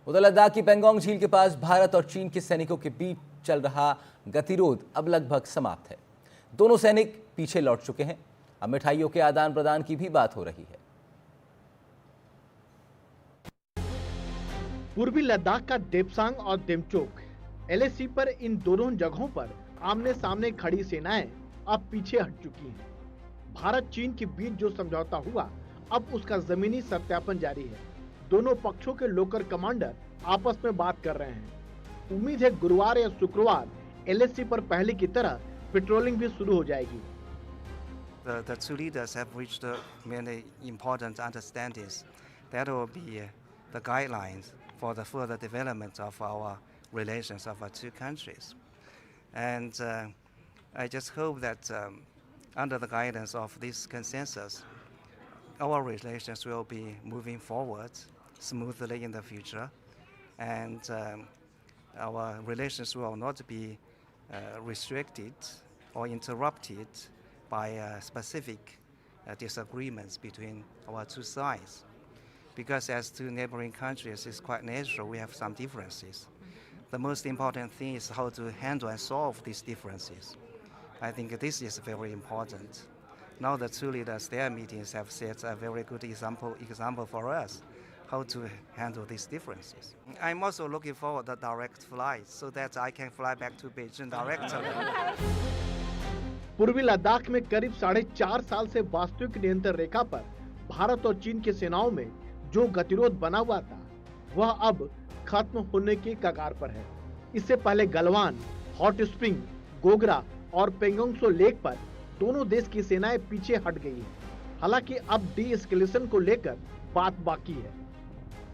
उधर लद्दाख की पेंगोंग झील के पास भारत और चीन के सैनिकों के बीच चल रहा गतिरोध अब लगभग समाप्त है। दोनों सैनिक पीछे लौट चुके हैं। अब मिठाइयों के आदान प्रदान की भी बात हो रही है। पूर्वी लद्दाख का देपसांग और देमचोक एलएसी पर इन दोनों जगहों पर आमने सामने खड़ी सेनाएं अब पीछे हट चुकी हैं। भारत चीन के बीच जो समझौता हुआ, अब उसका जमीनी सत्यापन जारी है। दोनों पक्षों के लोकल कमांडर आपस में बात कर रहे हैं। उम्मीद है गुरुवार या शुक्रवार एलएसी पर पहले की तरह पेट्रोलिंग भी शुरू हो जाएगी। The two leaders have reached many important understandings that will be the guidelines for the further development of our relations of our two countries. And I just hope that under the guidance of this consensus, our relations will be moving forward smoothly in the future, and our relations will not be restricted or interrupted by specific disagreements between our two sides. Because as two neighboring countries, it's quite natural we have some differences. The most important thing is how to handle and solve these differences. I think this is very important. Now the two leaders, their meetings have set a very good example for us how to handle these differences. I'm also looking forward to direct flights so that I can fly back to Beijing directly. पूर्वी लद्दाख में करीब 4.5 साल से वास्तविक नियंत्रण रेखा पर भारत और चीन की सेनाओं में जो गतिरोध बना हुआ था, वह अब खत्म होने की कगार पर है। इससे पहले गलवान, हॉट स्प्रिंग, गोगरा और पेंगोंग लेक पर दोनों देश की सेनाएं पीछे हट गई हैं। हालांकि अब डी एस्केलेशन को लेकर बात बाकी है,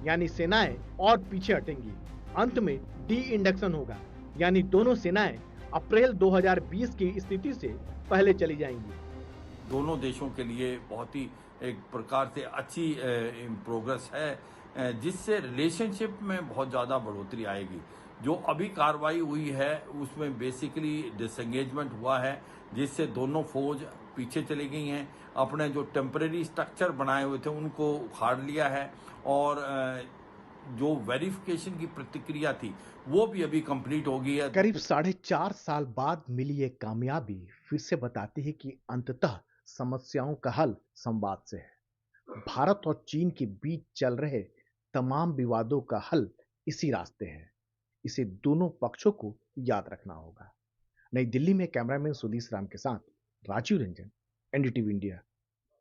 यानी सेनाएं और पीछे हटेंगी। अंत में डी इंडक्शन होगा, यानी दोनों सेनाएं अप्रैल 2020 की स्थिति से पहले चली जाएंगी। दोनों देशों के लिए बहुत ही एक प्रकार से अच्छी प्रोग्रेस है, जिससे रिलेशनशिप में बहुत ज़्यादा बढ़ोतरी आएगी। जो अभी कार्रवाई हुई है उसमें बेसिकली डिसएंगेजमेंट हुआ है, जिससे दोनों फौज पीछे चली गई हैं। अपने जो टेम्परेरी स्ट्रक्चर बनाए हुए थे उनको उखाड़ लिया है, और जो वेरिफिकेशन की प्रतिक्रिया थी वो भी अभी कंप्लीट हो गई है। करीब 4.5 साल बाद मिली ये कामयाबी फिर से बताती है कि अंततः समस्याओं का हल संवाद से है। भारत और चीन के बीच चल रहे तमाम विवादों का हल इसी रास्ते है। इसे दोनों पक्षों को याद रखना होगा। नई दिल्ली में कैमरामैन सुधीश राम के साथ राजीव रंजन, एनडीटीवी इंडिया।